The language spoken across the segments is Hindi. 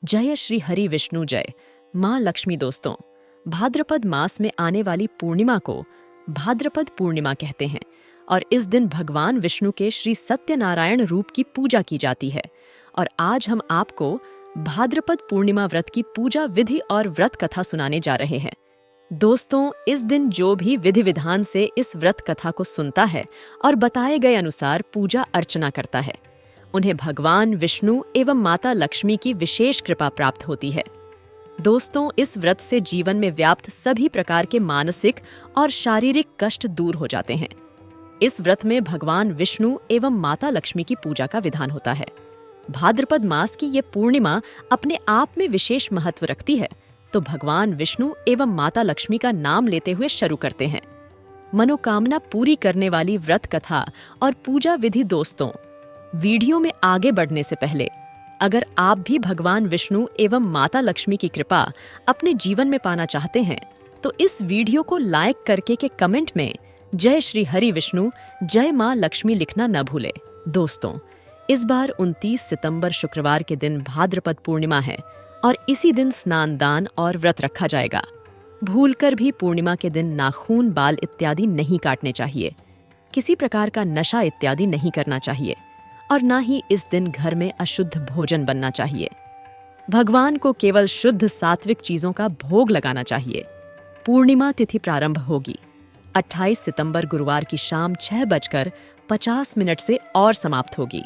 जय श्री हरि विष्णु जय। माँ लक्ष्मी दोस्तों, भाद्रपद मास में आने वाली पूर्णिमा को भाद्रपद पूर्णिमा कहते हैं और इस दिन भगवान विष्णु के श्री सत्यनारायण रूप की पूजा की जाती है। और आज हम आपको भाद्रपद पूर्णिमा व्रत की पूजा विधि और व्रत कथा सुनाने जा रहे हैं। दोस्तों, इस दिन जो भी विधि विधान से इस व्रत कथा को सुनता है और बताए गए अनुसार पूजा अर्चना करता है, उन्हें भगवान विष्णु एवं माता लक्ष्मी की विशेष कृपा प्राप्त होती है। दोस्तों, इस व्रत से जीवन में व्याप्त सभी प्रकार के मानसिक और शारीरिक कष्ट दूर हो जाते हैं। इस व्रत में भगवान विष्णु एवं माता लक्ष्मी की पूजा का विधान होता है। भाद्रपद मास की ये पूर्णिमा अपने आप में विशेष महत्व रखती है, तो भगवान विष्णु एवं माता लक्ष्मी का नाम लेते हुए शुरू करते हैं। मनोकामना पूरी करने वाली व्रत कथा और पूजा विधि। दोस्तों, वीडियो में आगे बढ़ने से पहले अगर आप भी भगवान विष्णु एवं माता लक्ष्मी की कृपा अपने जीवन में पाना चाहते हैं, तो इस वीडियो को लाइक करके के कमेंट में जय श्री हरि विष्णु जय माँ लक्ष्मी लिखना न भूले। दोस्तों, इस बार 29 सितंबर शुक्रवार के दिन भाद्रपद पूर्णिमा है और इसी दिन स्नान दान और व्रत रखा जाएगा। भूलकर भी पूर्णिमा के दिन नाखून, बाल इत्यादि नहीं काटने चाहिए। किसी प्रकार का नशा इत्यादि नहीं करना चाहिए और न ही इस दिन घर में अशुद्ध भोजन बनना चाहिए। भगवान को केवल शुद्ध सात्विक चीजों का भोग लगाना चाहिए। पूर्णिमा तिथि प्रारंभ होगी 28 सितंबर गुरुवार की शाम 6:50 से और समाप्त होगी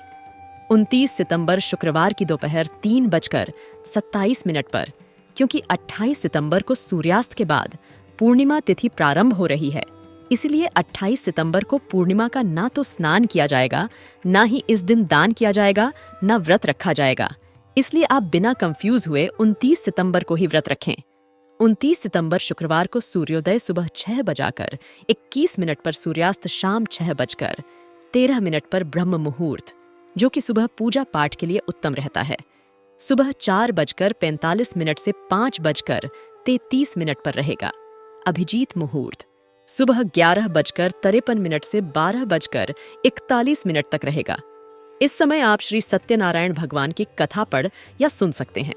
29 सितंबर शुक्रवार की दोपहर 3:27 पर, क्योंकि 28 सितंबर को सूर्यास्त के बाद पूर्णिमा तिथि प्रारंभ हो रही है। इसलिए 28 सितंबर को पूर्णिमा का ना तो स्नान किया जाएगा, ना ही इस दिन दान किया जाएगा, ना व्रत रखा जाएगा। इसलिए आप बिना कंफ्यूज हुए 29 सितंबर को ही व्रत रखें। 29 सितंबर शुक्रवार को सूर्योदय सुबह 6:21 पर, सूर्यास्त शाम 6:13 पर ब्रह्म मुहूर्त, जो कि सुबह पूजा पाठ के लिए उत्तम रहता है। सुबह 4:45 से 5:33 पर रहेगा। अभिजीत मुहूर्त सुबह 11:53 से 12:41 तक रहेगा। इस समय आप श्री सत्यनारायण भगवान की कथा पढ़ या सुन सकते हैं।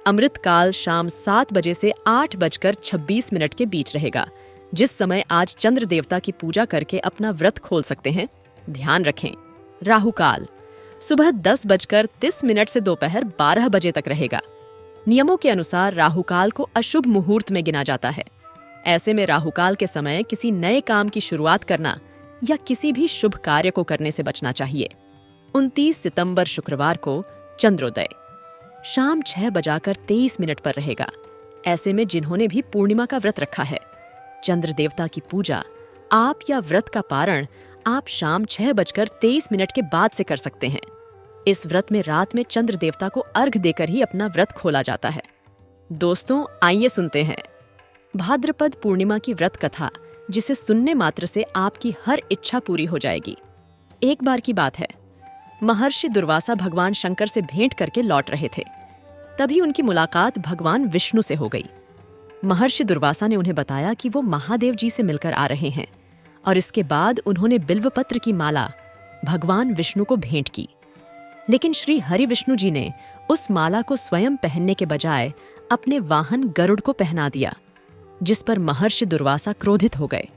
अमृत काल शाम 7 बजे से 8:26 के बीच रहेगा, जिस समय आज चंद्र देवता की पूजा करके अपना व्रत खोल सकते हैं। ध्यान रखें, राहु काल सुबह 10:30 से दोपहर 12 बजे तक रहेगा। नियमों के अनुसार राहु काल को अशुभ मुहूर्त में गिना जाता है। ऐसे में राहुकाल के समय किसी नए काम की शुरुआत करना या किसी भी शुभ कार्य को करने से बचना चाहिए। 29 सितंबर शुक्रवार को चंद्रोदय शाम 6:23 पर रहेगा। ऐसे में जिन्होंने भी पूर्णिमा का व्रत रखा है, चंद्र देवता की पूजा आप या व्रत का पारण आप शाम 6:23 के बाद से कर सकते हैं। इस व्रत में रात में चंद्र देवता को अर्घ देकर ही अपना व्रत खोला जाता है। दोस्तों, आइए सुनते हैं भाद्रपद पूर्णिमा की व्रत कथा, जिसे सुनने मात्र से आपकी हर इच्छा पूरी हो जाएगी। एक बार की बात है, महर्षि दुर्वासा भगवान शंकर से भेंट करके लौट रहे थे। तभी उनकी मुलाकात भगवान विष्णु से हो गई। महर्षि दुर्वासा ने उन्हें बताया कि वो महादेव जी से मिलकर आ रहे हैं और इसके बाद उन्होंने बिल्वपत्र की माला भगवान विष्णु को भेंट की। लेकिन श्री हरि विष्णु जी ने उस माला को स्वयं पहनने के बजाय अपने वाहन गरुड़ को पहना दिया, जिस पर महर्षि दुर्वासा क्रोधित हो गए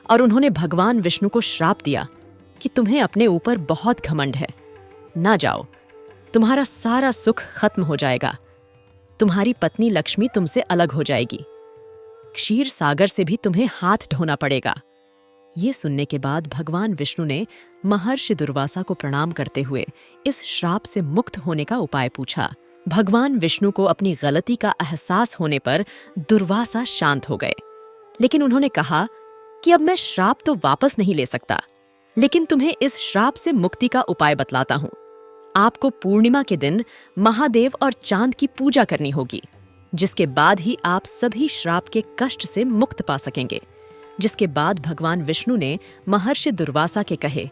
और उन्होंने भगवान विष्णु को श्राप दिया कि तुम्हें अपने ऊपर बहुत घमंड है, ना जाओ, तुम्हारा सारा सुख खत्म हो जाएगा, तुम्हारी पत्नी लक्ष्मी तुमसे अलग हो जाएगी, क्षीर सागर से भी तुम्हें हाथ धोना पड़ेगा। ये सुनने के बाद भगवान विष्णु ने महर्षि दुर्वासा को प्रणाम करते हुए इस श्राप से मुक्त होने का उपाय पूछा। भगवान विष्णु को अपनी गलती का एहसास होने पर दुर्वासा शांत हो गए, लेकिन उन्होंने कहा कि अब मैं श्राप तो वापस नहीं ले सकता, लेकिन तुम्हें इस श्राप से मुक्ति का उपाय बतलाता हूं। आपको पूर्णिमा के दिन महादेव और चांद की पूजा करनी होगी, जिसके बाद ही आप सभी श्राप के कष्ट से मुक्त पा सकेंगे। जिसके बाद भगवान विष्णु ने महर्षि दुर्वासा के कहे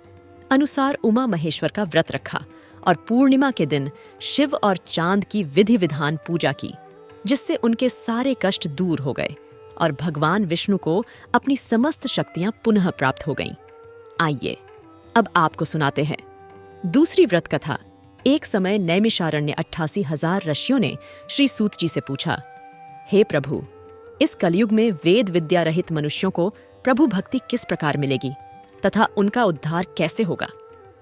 अनुसार उमा महेश्वर का व्रत रखा और पूर्णिमा के दिन शिव और चांद की विधि विधान पूजा की, जिससे उनके सारे कष्ट दूर हो गए और भगवान विष्णु को अपनी समस्त शक्तियां पुनः प्राप्त हो गईं। आइए अब आपको सुनाते हैं दूसरी व्रत कथा। एक समय नैमिषारण्य 88,000 ऋषियों ने श्री सूत जी से पूछा, हे प्रभु, इस कलयुग में वेद विद्या रहित मनुष्यों को प्रभु भक्ति किस प्रकार मिलेगी तथा उनका उद्धार कैसे होगा?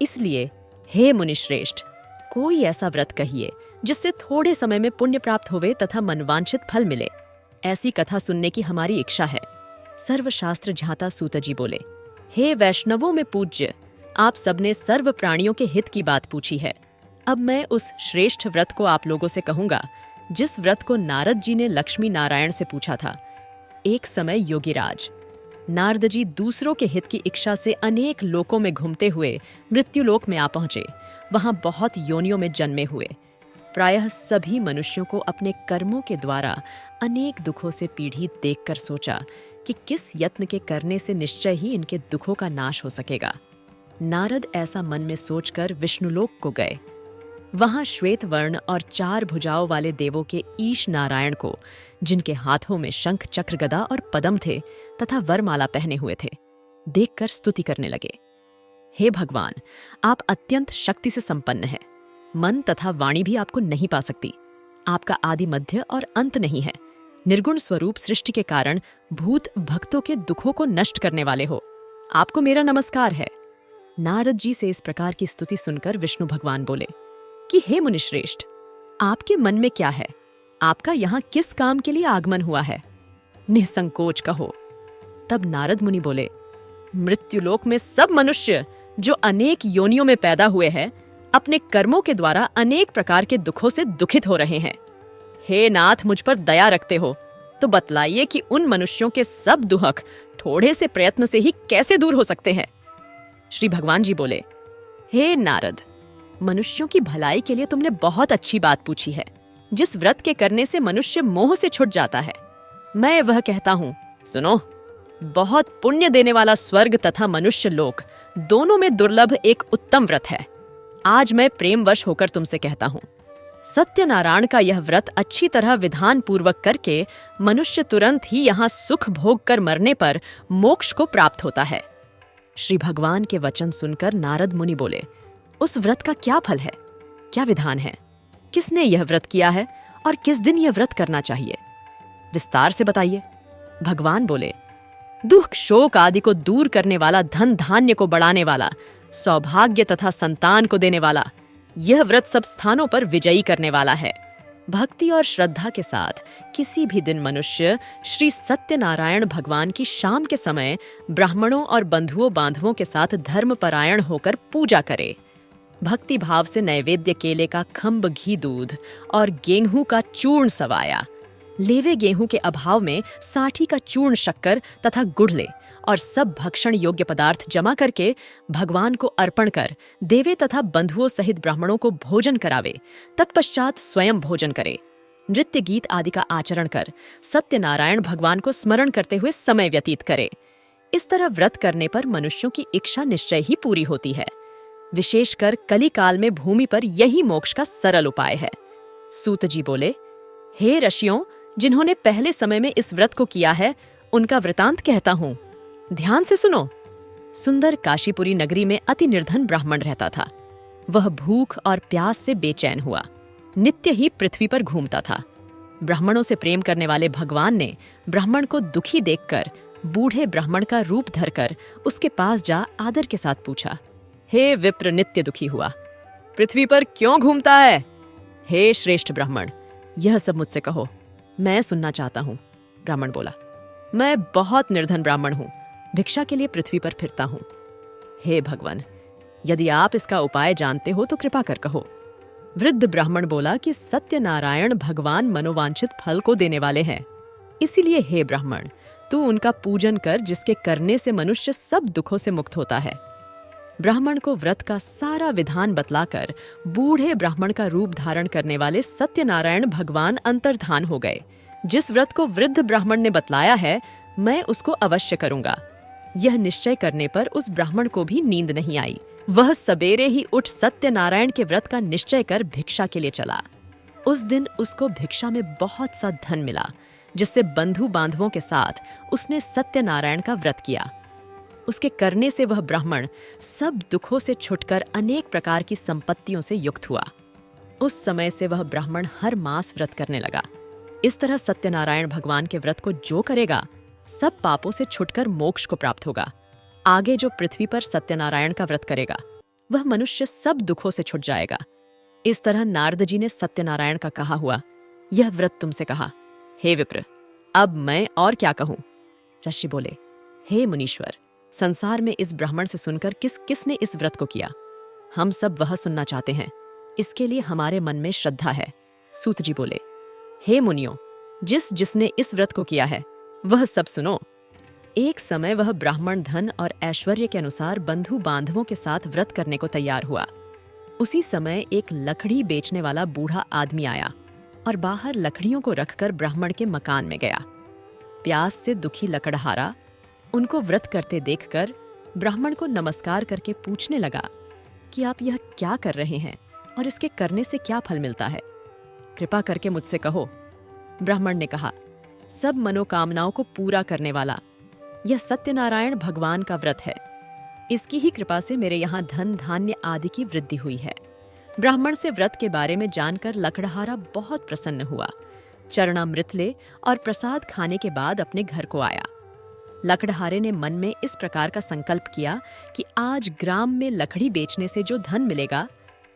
इसलिए हे मुनिश्रेष्ठ, कोई ऐसा व्रत कहिए जिससे थोड़े समय में पुण्य प्राप्त होवे तथा मनवांछित फल मिले। ऐसी कथा सुनने की हमारी इच्छा है। सर्वशास्त्र झाता सूत जी बोले, हे वैष्णवों में पूज्य, आप सबने सर्व प्राणियों के हित की बात पूछी है। अब मैं उस श्रेष्ठ व्रत को आप लोगों से कहूंगा जिस व्रत को नारद जी ने लक्ष्मी नारायण से पूछा था। एक समय योगीराज नारद जी दूसरों के हित की इच्छा से अनेक लोकों में घूमते हुए मृत्युलोक में आ पहुंचे। वहां बहुत योनियों में जन्मे हुए। प्रायः सभी मनुष्यों को अपने कर्मों के द्वारा अनेक दुखों से पीड़ित देखकर सोचा कि किस यत्न के करने से निश्चय ही इनके दुखों का नाश हो सकेगा। नारद ऐसा मन में सोचकर विष्णुलोक को गए। वहां श्वेत वर्ण और 4 भुजाओं वाले देवों के ईश नारायण को, जिनके हाथों में शंख चक्र गदा और पद्म थे तथा वरमाला पहने हुए थे, देखकर स्तुति करने लगे। हे भगवान, आप अत्यंत शक्ति से संपन्न हैं। मन तथा वाणी भी आपको नहीं पा सकती। आपका आदि मध्य और अंत नहीं है। निर्गुण स्वरूप सृष्टि के कारण भूत भक्तों के दुखों को नष्ट करने वाले हो। आपको मेरा नमस्कार है। नारद जी से इस प्रकार की स्तुति सुनकर विष्णु भगवान बोले कि हे मुनिश्रेष्ठ, आपके मन में क्या है? आपका यहाँ किस काम के लिए आगमन हुआ है? निसंकोच कहो। तब नारद मुनि बोले, मृत्युलोक में सब मनुष्य जो अनेक योनियों में पैदा हुए हैं, अपने कर्मों के द्वारा अनेक प्रकार के दुखों से दुखित हो रहे हैं। हे नाथ, मुझ पर दया रखते हो तो बतलाइए कि उन मनुष्यों के सब दुख थोड़े से प्रयत्न से ही कैसे दूर हो सकते हैं? श्री भगवान जी बोले, हे नारद, मनुष्यों की भलाई के लिए तुमने बहुत अच्छी बात पूछी है। जिस व्रत के करने से मनुष्य मोह से छुट जाता है, मैं वह कहता हूँ, सुनो। बहुत पुण्य देने वाला स्वर्ग तथा मनुष्य लोक दोनों में दुर्लभ एक उत्तम व्रत है। आज मैं प्रेमवश होकर तुमसे कहता हूँ, सत्यनारायण का यह व्रत अच्छी तरह विधान पूर्वक करके मनुष्य तुरंत ही यहाँ सुख भोग कर मरने पर मोक्ष को प्राप्त होता है। श्री भगवान के वचन सुनकर नारद मुनि बोले, उस व्रत का क्या फल है? क्या विधान है? किसने यह व्रत किया है और किस दिन यह व्रत करना चाहिए? विस्तार से बताइए। भगवान बोले, दुख शोक आदि को दूर करने वाला, धन धान्य को बढ़ाने वाला, सौभाग्य तथा संतान को देने वाला, यह व्रत सब स्थानों पर विजयी करने वाला है। भक्ति और श्रद्धा के साथ किसी भी दिन मनुष्य श्री सत्यनारायण भगवान की शाम के समय ब्राह्मणों और बंधुओं बांधवों के साथ धर्मपरायण होकर पूजा करे। भक्ति भाव से नैवेद्य केले का खंब घी दूध और गेहूं का चूर्ण सवाया, लेवे गेहूं के अभाव में साठी का चूर्ण शक्कर तथा गुड़ ले और सब भक्षण योग्य पदार्थ जमा करके भगवान को अर्पण कर देवे तथा बंधुओं सहित ब्राह्मणों को भोजन करावे। तत्पश्चात स्वयं भोजन करे। नृत्य गीत आदि का आचरण कर सत्यनारायण भगवान को स्मरण करते हुए समय व्यतीत करे। इस तरह व्रत करने पर मनुष्यों की इच्छा निश्चय ही पूरी होती है। विशेषकर कली काल में भूमि पर यही मोक्ष का सरल उपाय है। सूत जी बोले, हे ऋषियों, जिन्होंने पहले समय में इस व्रत को किया है, उनका वृतांत कहता हूँ, ध्यान से सुनो। सुंदर काशीपुरी नगरी में अति निर्धन ब्राह्मण रहता था। वह भूख और प्यास से बेचैन हुआ। नित्य ही पृथ्वी पर घूमता था। ब्राह्मणों से प्रेम करने वाले भगवान ने ब्राह्मण को दुखी देखकर बूढ़े ब्राह्मण का रूप धरकर उसके पास जा आदर के साथ पूछा, हे विप्र नित्य दुखी हुआ, पृथ्वी पर क्यों घूमता है? हे श्रेष्ठ ब्राह्मण, यह सब मुझसे कहो, मैं सुनना चाहता हूँ। ब्राह्मण बोला, मैं बहुत निर्धन ब्राह्मण हूँ, भिक्षा के लिए पृथ्वी पर फिरता हूँ। हे भगवान, यदि आप इसका उपाय जानते हो तो कृपा कर कहो। वृद्ध ब्राह्मण बोला कि सत्यनारायण भगवान मनोवांछित फल को देने वाले हैं। इसीलिए हे ब्राह्मण, तू उनका पूजन कर, जिसके करने से मनुष्य सब दुखों से मुक्त होता है। ब्राह्मण को व्रत का सारा विधान बतलाकर बूढ़े ब्राह्मण का रूप धारण करने वाले सत्यनारायण भगवान अंतर्धान हो गए। जिस व्रत को वृद्ध ब्राह्मण ने बतलाया है, मैं उसको अवश्य करूंगा। यह निश्चय करने पर उस ब्राह्मण को भी नींद नहीं आई। वह सबेरे ही उठ सत्यनारायण के व्रत का निश्चय कर भिक्षा के लिए चला। उस दिन उसको भिक्षा में बहुत सा धन मिला, जिससे बंधु बांधवों के साथ उसने सत्यनारायण का व्रत किया। उसके करने से वह ब्राह्मण सब दुखों से छुटकर अनेक प्रकार की संपत्तियों से युक्त हुआ। उस समय से वह ब्राह्मण हर मास व्रत करने लगा। इस तरह सत्यनारायण भगवान के व्रत को जो करेगा, सब पापों से छुटकर मोक्ष को प्राप्त होगा। आगे जो पृथ्वी पर सत्यनारायण का व्रत करेगा, वह मनुष्य सब दुखों से छुट जाएगा। इस तरह नारद जी ने सत्यनारायण का कहा हुआ यह व्रत तुमसे कहा। हे विप्र, अब मैं और क्या कहूं? ऋषि बोले, हे मुनीश्वर, संसार में इस ब्राह्मण से सुनकर किस किस ने इस व्रत को किया? हम सब वह सुनना चाहते हैं। इसके लिए हमारे मन में श्रद्धा है। सूत जी बोले, हे मुनियों, जिस जिसने इस व्रत को किया है वह सब सुनो। एक समय वह ब्राह्मण धन और ऐश्वर्य के अनुसार बंधु बांधवों के साथ व्रत करने को तैयार हुआ। उसी समय एक लकड़ी बेचने वाला बूढ़ा आदमी आया और बाहर लकड़ियों को रखकर ब्राह्मण के मकान में गया। प्यास से दुखी लकड़हारा उनको व्रत करते देखकर ब्राह्मण को नमस्कार करके पूछने लगा कि आप यह क्या कर रहे हैं और इसके करने से क्या फल मिलता है? कृपा करके मुझसे कहो। ब्राह्मण ने कहा, सब मनोकामनाओं को पूरा करने वाला यह सत्यनारायण भगवान का व्रत है। इसकी ही कृपा से मेरे यहाँ धन धान्य आदि की वृद्धि हुई है। ब्राह्मण से व्रत के बारे में जानकर लकड़हारा बहुत प्रसन्न हुआ। चरणामृत ले और प्रसाद खाने के बाद अपने घर को आया। लकड़हारे ने मन में इस प्रकार का संकल्प किया कि आज ग्राम में लकड़ी बेचने से जो धन मिलेगा,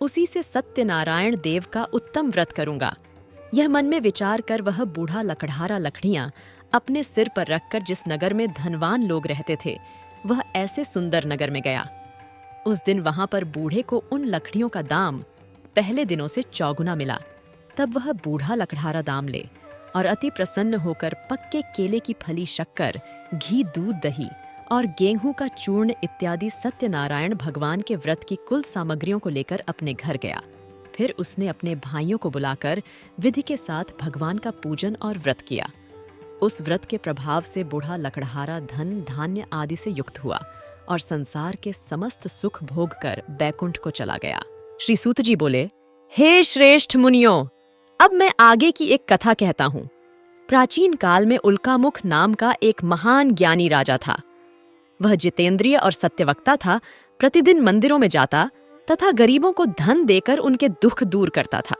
उसी से सत्यनारायण देव का उत्तम व्रत करूंगा। यह मन में विचार कर वह बूढ़ा लकड़हारा लकड़ियां अपने सिर पर रखकर जिस नगर में धनवान लोग रहते थे, वह ऐसे सुंदर नगर में गया। उस दिन वहां पर बूढ़े को उन लकड़ियों का दाम पहले दिनों से चौगुना मिला। तब वह बूढ़ा लकड़हारा दाम ले और अति प्रसन्न होकर पक्के केले की फली शक्कर, घी, दूध, दही और गेहूं का चूर्ण इत्यादि सत्यनारायण भगवान के व्रत की कुल सामग्रियों को लेकर अपने घर गया। फिर उसने अपने भाइयों को बुलाकर विधि के साथ भगवान का पूजन और व्रत किया। उस व्रत के प्रभाव से बूढ़ा लकड़हारा धन धान्य आदि से युक्त हुआ और संसार के समस्त सुख भोग कर बैकुंठ को चला गया। श्री सूत जी बोले, हे श्रेष्ठ मुनियों, अब मैं आगे की एक कथा कहता हूँ। प्राचीन काल में उल्कामुख नाम का एक महान ज्ञानी राजा था। वह जितेंद्रिय और सत्यवक्ता था। प्रतिदिन मंदिरों में जाता तथा गरीबों को धन देकर उनके दुख दूर करता था।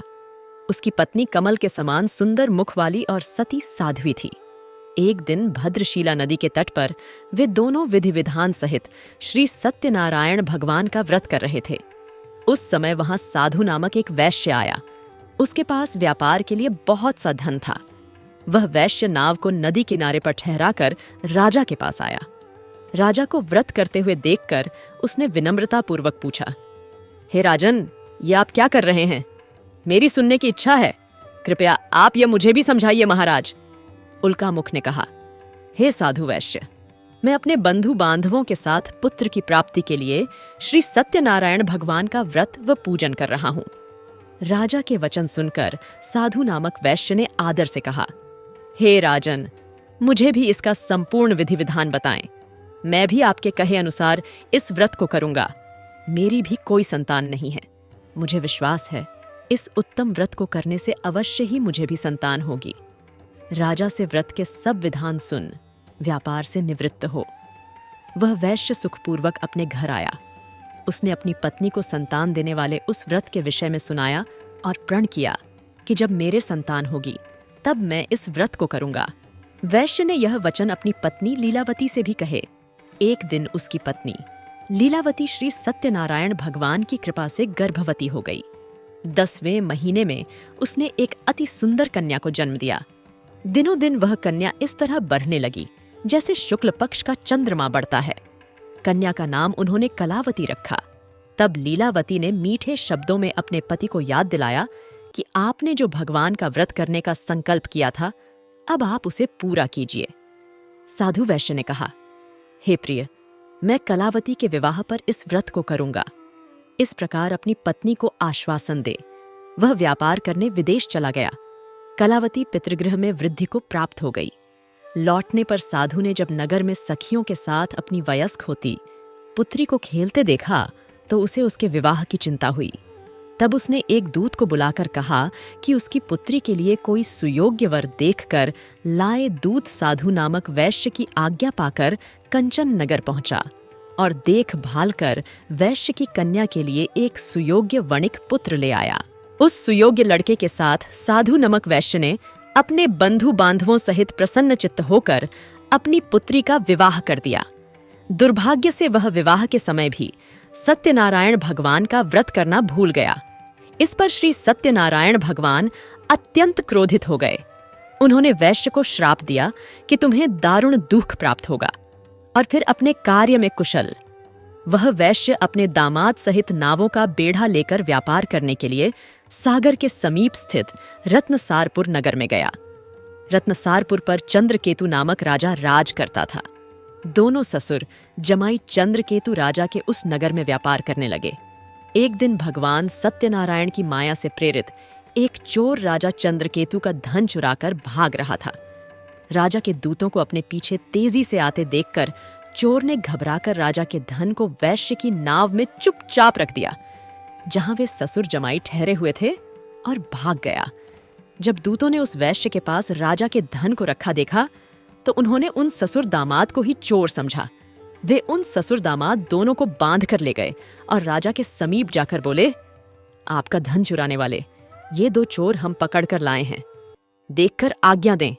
उसकी पत्नी कमल के समान सुंदर मुख वाली और सती साध्वी थी। एक दिन भद्रशीला नदी के तट पर वे दोनों विधि विधान सहित श्री सत्यनारायण भगवान का व्रत कर रहे थे। उस समय वहां साधु नामक एक वैश्य आया। उसके पास व्यापार के लिए बहुत सा धन था। वह वैश्य नाव को नदी किनारे पर ठहराकर राजा के पास आया। राजा को व्रत करते हुए देखकर उसने विनम्रता पूर्वक पूछा, हे राजन, ये आप क्या कर रहे हैं? मेरी सुनने की इच्छा है। कृपया आप यह मुझे भी समझाइए महाराज। उल्कामुख ने कहा, हे साधु वैश्य, मैं अपने बंधु बांधवों के साथ पुत्र की प्राप्ति के लिए श्री सत्यनारायण भगवान का व्रत व पूजन कर रहा हूँ। राजा के वचन सुनकर साधु नामक वैश्य ने आदर से कहा, हे राजन, मुझे भी इसका संपूर्ण विधि विधान बताएं। मैं भी आपके कहे अनुसार इस व्रत को करूंगा। मेरी भी कोई संतान नहीं है। मुझे विश्वास है इस उत्तम व्रत को करने से अवश्य ही मुझे भी संतान होगी। राजा से व्रत के सब विधान सुन व्यापार से निवृत्त हो। वह वैश्य सुखपूर्वक अपने घर आया। उसने अपनी पत्नी को संतान देने वाले उस व्रत के विषय में सुनाया और प्रण किया कि जब मेरे संतान होगी तब मैं इस व्रत को करूंगा। वैश्य ने यह वचन अपनी पत्नी लीलावती से भी कहे। एक दिन उसकी पत्नी लीलावती श्री सत्यनारायण भगवान की कृपा से गर्भवती हो गई। 10वें महीने में उसने एक अति सुंदर कन्या को जन्म दिया। दिनों दिन वह कन्या इस तरह बढ़ने लगी जैसे शुक्ल पक्ष का चंद्रमा बढ़ता है। कन्या का नाम उन्होंने कलावती रखा। तब लीलावती ने मीठे शब्दों में अपने पति को याद दिलाया कि आपने जो भगवान का व्रत करने का संकल्प किया था, अब आप उसे पूरा कीजिए। साधु वैश्य ने कहा, हे प्रिय, मैं कलावती के विवाह पर इस व्रत को करूंगा। इस प्रकार अपनी पत्नी को आश्वासन दे। वह व्यापार करने विदेश चला गया। कलावती पितृगृह में वृद्धि को प्राप्त हो गई। लौटने पर साधु ने जब नगर में सखियों के साथ अपनी वयस्क होती पुत्री को खेलते देखा तो उसे उसके विवाह की चिंता हुई। तब उसने एक दूत को बुलाकर कहा कि उसकी पुत्री के लिए कोई सुयोग्य वर देखकर लाए दूत साधु नामक वैश्य की आज्ञा पाकर कंचन नगर पहुंचा। और देखभाल कर वैश्य की कन्या के लिए एक सुयोग्य वणिक पुत्र ले आया। उस सुयोग्य लड़के के साथ साधु नमक वैश्य ने अपने बंधु बांधवों सहित प्रसन्न चित्त होकर अपनी पुत्री का विवाह कर दिया। दुर्भाग्य से वह विवाह के समय भी सत्यनारायण भगवान का व्रत करना भूल गया। इस पर श्री सत्यनारायण भगवान अत्यंत क्रोधित हो गए। उन्होंने वैश्य को श्राप दिया कि तुम्हें दारुण दुख प्राप्त होगा, और फिर अपने कार्य में कुशल वह वैश्य अपने दामाद सहित नावों का बेढ़ा लेकर व्यापार करने के लिए सागर के समीप स्थित रत्नसारपुर नगर में गया। रत्नसारपुर पर चंद्रकेतु नामक राजा राज करता था। दोनों ससुर जमाई चंद्रकेतु राजा के उस नगर में व्यापार करने लगे। एक दिन भगवान सत्यनारायण की माया से प्रेरित एक चोर राजा चंद्रकेतु का धन चुराकर भाग रहा था। राजा के दूतों को अपने पीछे तेजी से आते देखकर चोर ने घबराकर राजा के धन को वैश्य की नाव में चुपचाप रख दिया, जहां वे ससुर जमाई ठहरे हुए थे, और भाग गया। जब दूतों ने उस वैश्य के पास राजा के धन को रखा देखा तो उन्होंने उन ससुर दामाद को ही चोर समझा। वे उन ससुर दामाद दोनों को बांध कर ले गए और राजा के समीप जाकर बोले, आपका धन चुराने वाले ये दो चोर हम पकड़ कर लाए हैं, देखकर आज्ञा दें।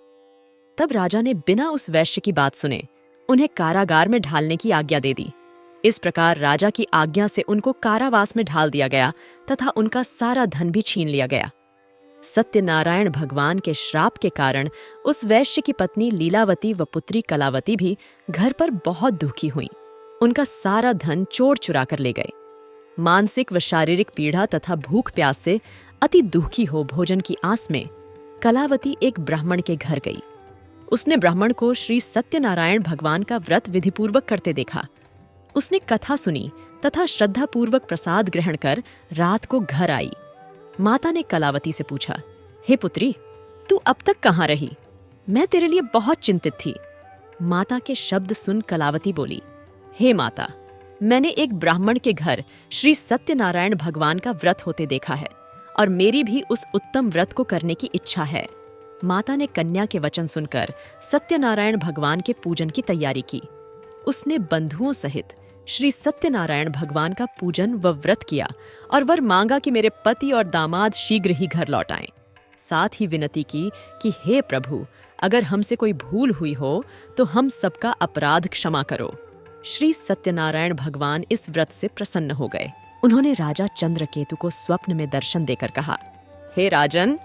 तब राजा ने बिना उस वैश्य की बात सुने उन्हें कारागार में ढालने की आज्ञा दे दी। इस प्रकार राजा की आज्ञा से उनको कारावास में ढाल दिया गया तथा उनका सारा धन भी छीन लिया गया। सत्यनारायण भगवान के श्राप के कारण उस वैश्य की पत्नी लीलावती व पुत्री कलावती भी घर पर बहुत दुखी हुई। उनका सारा धन चोर चुरा कर ले गए। मानसिक व शारीरिक पीड़ा तथा भूख प्यास से अति दुखी हो भोजन की आस में कलावती एक ब्राह्मण के घर गई। उसने ब्राह्मण को श्री सत्यनारायण भगवान का व्रत विधिपूर्वक करते देखा। उसने कथा सुनी तथा श्रद्धापूर्वक प्रसाद ग्रहण कर रात को घर आई। माता ने कलावती से पूछा, हे पुत्री, तू अब तक कहाँ रही? मैं तेरे लिए बहुत चिंतित थी। माता के शब्द सुन कलावती बोली, हे माता, मैंने एक ब्राह्मण के घर श्री सत्यनारायण भगवान का व्रत होते देखा है और मेरी भी उस उत्तम व्रत को करने की इच्छा है। माता ने कन्या के वचन सुनकर सत्यनारायण भगवान के पूजन की तैयारी की। उसने बंधुओं सहित श्री सत्यनारायण भगवान का पूजन व व्रत किया और वर मांगा कि मेरे पति और दामाद शीघ्र ही घर लौट आएं। साथ ही विनती की कि हे प्रभु, अगर हमसे कोई भूल हुई हो तो हम सबका अपराध क्षमा करो। श्री सत्यनारायण भगवान इस व्रत से प्रसन्न हो गए। उन्होंने राजा चंद्रकेतु को स्वप्न में दर्शन देकर कहा, हे राजन,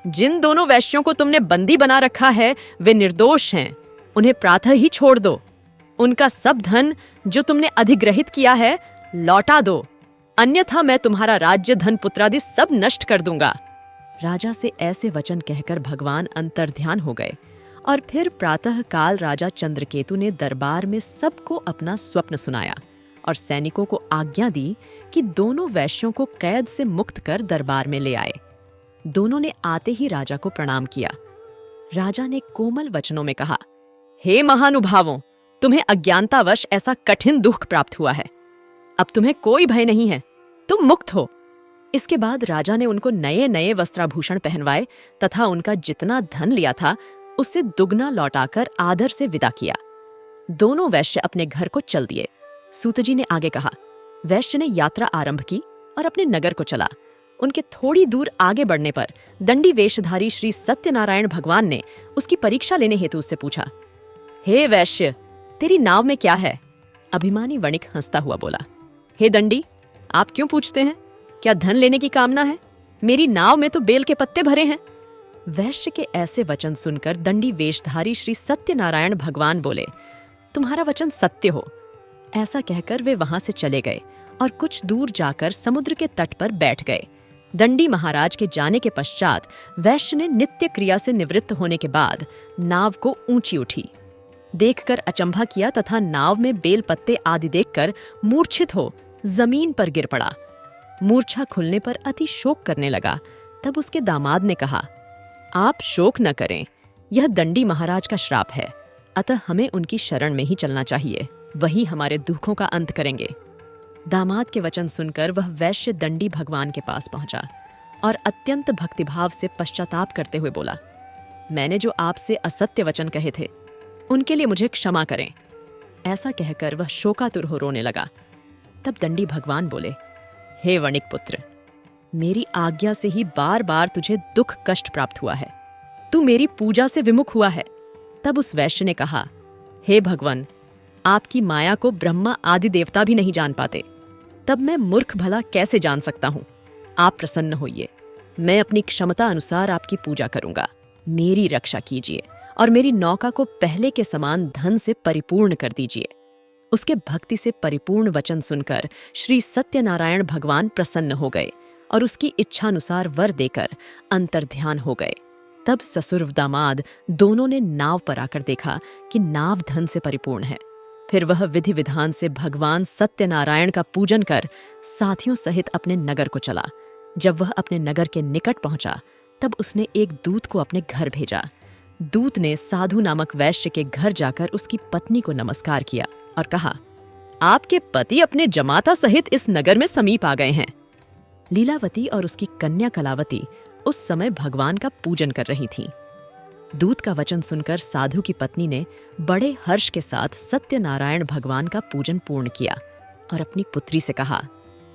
जिन दोनों वैश्यों को तुमने बंदी बना रखा है वे निर्दोष हैं। उन्हें प्रातः ही छोड़ दो। उनका सब धन जो तुमने अधिग्रहित किया है लौटा दो, अन्यथा मैं तुम्हारा राज्य, धन, पुत्रादि सब नष्ट कर दूंगा। राजा से ऐसे वचन कहकर भगवान अंतर्ध्यान हो गए और फिर प्रातः काल राजा चंद्रकेतु ने दरबार में सबको अपना स्वप्न सुनाया और सैनिकों को आज्ञा दी कि दोनों वैश्यों को कैद से मुक्त कर दरबार में ले आए। दोनों ने आते ही राजा को प्रणाम किया। राजा ने कोमल वचनों में कहा, हे महानुभावों, तुम्हें अज्ञानतावश ऐसा कठिन दुख प्राप्त हुआ है। अब तुम्हें कोई भय नहीं है, तुम मुक्त हो। इसके बाद राजा ने उनको नए नए वस्त्राभूषण पहनवाए तथा उनका जितना धन लिया था उससे दुगना लौटाकर आदर से विदा किया। दोनों वैश्य अपने घर को चल दिए। सूतजी ने आगे कहा, वैश्य ने यात्रा आरंभ की और अपने नगर को चला। उनके थोड़ी दूर आगे बढ़ने पर दंडी वेशधारी श्री सत्यनारायण भगवान ने उसकी परीक्षा लेने हेतु उससे पूछा, हे वैश्य, तेरी नाव में क्या है? अभिमानी वणिक हंसता हुआ बोला, हे दंडी, आप क्यों पूछते हैं? क्या धन लेने की कामना है? मेरी नाव में तो बेल के पत्ते भरे हैं। वैश्य के ऐसे वचन सुनकर दंडी वेशधारी श्री सत्यनारायण भगवान बोले, तुम्हारा वचन सत्य हो। ऐसा कहकर वे वहां से चले गए और कुछ दूर जाकर समुद्र के तट पर बैठ गए। दंडी महाराज के जाने के पश्चात वैश्य ने नित्य क्रिया से निवृत्त होने के बाद नाव को ऊंची उठी। देखकर अचंभा किया तथा नाव में बेल पत्ते आदि देखकर मूर्छित हो जमीन पर गिर पड़ा। मूर्छा खुलने पर अति शोक करने लगा। तब उसके दामाद ने कहा, आप शोक न करें, यह दंडी महाराज का श्राप है, अतः हमें उनकी शरण में ही चलना चाहिए, वही हमारे दुखों का अंत करेंगे। दामाद के वचन सुनकर वह वैश्य दंडी भगवान के पास पहुंचा और अत्यंत भक्तिभाव से पश्चाताप करते हुए बोला, मैंने जो आपसे असत्य वचन कहे थे उनके लिए मुझे क्षमा करें। ऐसा कहकर वह शोकातुर हो रोने लगा। तब दंडी भगवान बोले, हे वणिक पुत्र, मेरी आज्ञा से ही बार बार तुझे दुख कष्ट प्राप्त हुआ है। तू मेरी पूजा से विमुख हुआ है। तब उस वैश्य ने कहा, हे भगवान, आपकी माया को ब्रह्मा आदि देवता भी नहीं जान पाते। तब मैं मूर्ख भला कैसे जान सकता हूं? आप प्रसन्न होइए, मैं अपनी क्षमता अनुसार आपकी पूजा करूंगा। मेरी रक्षा कीजिए और मेरी नौका को पहले के समान धन से परिपूर्ण कर दीजिए। उसके भक्ति से परिपूर्ण वचन सुनकर श्री सत्यनारायण भगवान प्रसन्न हो गए और उसकी इच्छानुसार वर देकर अंतर्ध्यान हो गए। तब ससुर दामाद दोनों ने नाव पर आकर देखा कि नाव धन से परिपूर्ण है। फिर वह विधि विधान से भगवान सत्यनारायण का पूजन कर साथियों सहित अपने नगर को चला। जब वह अपने नगर के निकट पहुंचा, तब उसने एक दूत को अपने घर भेजा। दूत ने साधु नामक वैश्य के घर जाकर उसकी पत्नी को नमस्कार किया और कहा, आपके पति अपने जमाता सहित इस नगर में समीप आ गए हैं। लीलावती और उसकी कन्या कलावती उस समय भगवान का पूजन कर रही थीं। दूत का वचन सुनकर साधु की पत्नी ने बड़े हर्ष के साथ सत्यनारायण भगवान का पूजन पूर्ण किया और अपनी पुत्री से कहा,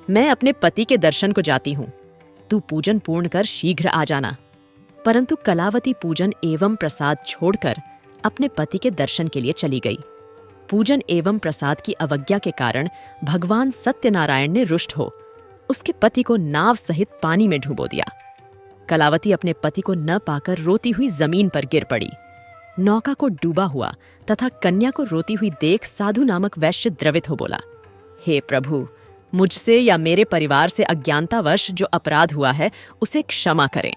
मैं अपने पति के दर्शन को जाती हूँ, तू पूजन पूर्ण कर शीघ्र आ जाना। परंतु कलावती पूजन एवं प्रसाद छोड़कर अपने पति के दर्शन के लिए चली गई। पूजन एवं प्रसाद की अवज्ञा के कारण भगवान सत्यनारायण ने रुष्ट हो उसके पति को नाव सहित पानी में डुबो दिया। कलावती अपने पति को न पाकर रोती हुई जमीन पर गिर पड़ी। नौका को डूबा हुआ तथा कन्या को रोती हुई देख साधु नामक वैश्य द्रवित हो बोला, हे प्रभु, मुझसे या मेरे परिवार से अज्ञानतावश जो अपराध हुआ है उसे क्षमा करें।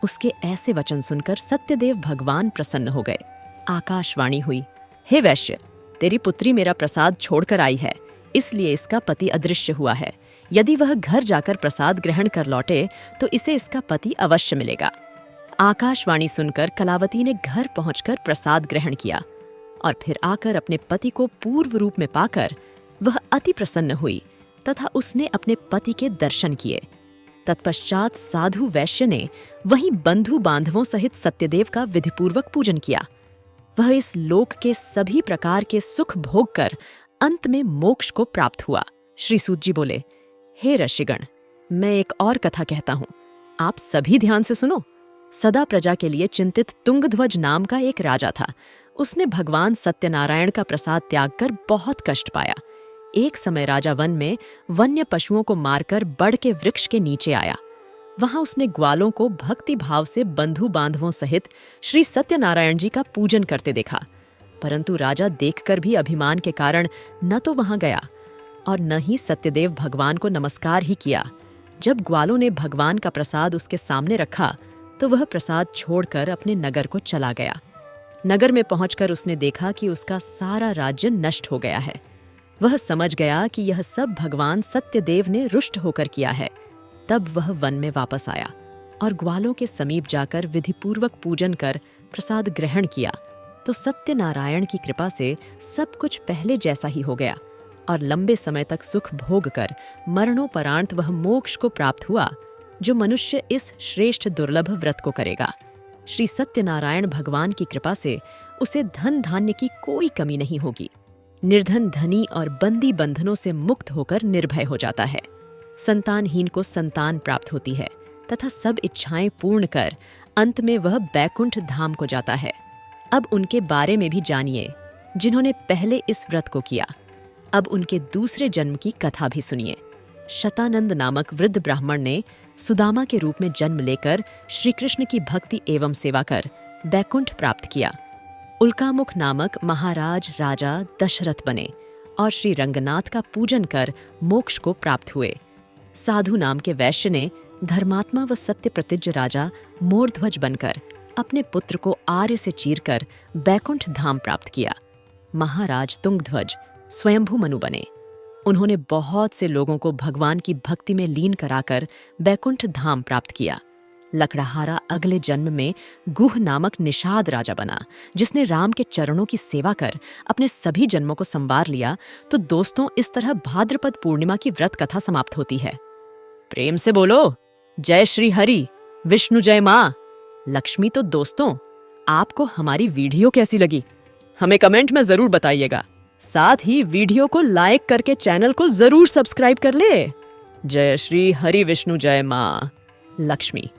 उसके ऐसे वचन सुनकर सत्यदेव भगवान प्रसन्न हो गए। आकाशवाणी हुई, हे वैश्य, तेरी पुत्री मेरा प्रसाद छोड़कर आई है, इसलिए इसका पति अदृश्य हुआ है। यदि वह घर जाकर प्रसाद ग्रहण कर लौटे तो इसे इसका पति अवश्य मिलेगा। आकाशवाणी सुनकर कलावती ने घर पहुंचकर प्रसाद ग्रहण किया और फिर आकर अपने पति को पूर्व रूप में पाकर वह अति प्रसन्न हुई तथा उसने अपने पति के दर्शन किए। तत्पश्चात साधु वैश्य ने वहीं बंधु बांधवों सहित सत्यदेव का विधिपूर्वक पूजन किया। वह इस लोक के सभी प्रकार के सुख भोग कर अंत में मोक्ष को प्राप्त हुआ। श्री सूत जी बोले, हे ऋषिगण, मैं एक और कथा कहता हूं, आप सभी ध्यान से सुनो। सदा प्रजा के लिए चिंतित तुंगध्वज नाम का एक राजा था। उसने भगवान सत्यनारायण का प्रसाद त्याग कर बहुत कष्ट पाया। एक समय राजा वन में वन्य पशुओं को मारकर बड़ के वृक्ष के नीचे आया। वहां उसने ग्वालों को भक्ति भाव से बंधु बांधवों सहित श्री सत्यनारायण जी का पूजन करते देखा। परंतु राजा देखकर भी अभिमान के कारण न तो वहां गया और न ही सत्यदेव भगवान को नमस्कार ही किया। जब ग्वालों ने भगवान का प्रसाद उसके सामने रखा तो वह प्रसाद छोड़कर अपने नगर को चला गया। नगर में पहुंचकर उसने देखा कि उसका सारा राज्य नष्ट हो गया है। वह समझ गया कि यह सब भगवान सत्यदेव ने रुष्ट होकर किया है। तब वह वन में वापस आया और ग्वालों के समीप जाकर विधिपूर्वक पूजन कर प्रसाद ग्रहण किया तो सत्यनारायण की कृपा से सब कुछ पहले जैसा ही हो गया और लंबे समय तक सुख भोग कर मरणोपरांत वह मोक्ष को प्राप्त हुआ, जो मनुष्य इस श्रेष्ठ दुर्लभ व्रत को करेगा। श्री सत्यनारायण भगवान की कृपा से उसे धन धान्य की कोई कमी नहीं होगी। निर्धन धनी और बंदी बंधनों से मुक्त होकर निर्भय हो जाता है। संतानहीन को संतान प्राप्त होती है तथा सब इच्छाएं पूर्ण कर अंत में वह बैकुंठ धाम को जाता है। अब उनके बारे में भी जानिए जिन्होंने पहले इस व्रत को किया। अब उनके दूसरे जन्म की कथा भी सुनिए। शतानंद नामक वृद्ध ब्राह्मण ने सुदामा के रूप में जन्म लेकर श्री कृष्ण की भक्ति एवं सेवा कर बैकुंठ प्राप्त किया। उल्कामुख नामक महाराज राजा दशरथ बने और श्री रंगनाथ का पूजन कर मोक्ष को प्राप्त हुए। साधु नाम के वैश्य ने धर्मात्मा व सत्य प्रतिज्ञ राजा मोरध्वज बनकर अपने पुत्र को आर्य से चीरकर बैकुंठ धाम प्राप्त किया। महाराज तुंगध्वज स्वयंभू मनु बने। उन्होंने बहुत से लोगों को भगवान की भक्ति में लीन कराकर बैकुंठ धाम प्राप्त किया। लकड़हारा अगले जन्म में गुह नामक निषाद राजा बना, जिसने राम के चरणों की सेवा कर अपने सभी जन्मों को संवार लिया। तो दोस्तों, इस तरह भाद्रपद पूर्णिमा की व्रत कथा समाप्त होती है। प्रेम से बोलो जय श्री हरि, विष्णु जय मां लक्ष्मी। तो दोस्तों, आपको हमारी वीडियो कैसी लगी हमें कमेंट में जरूर बताइएगा। साथ ही वीडियो को लाइक करके चैनल को जरूर सब्सक्राइब कर ले। जय श्री हरि विष्णु जय माँ लक्ष्मी।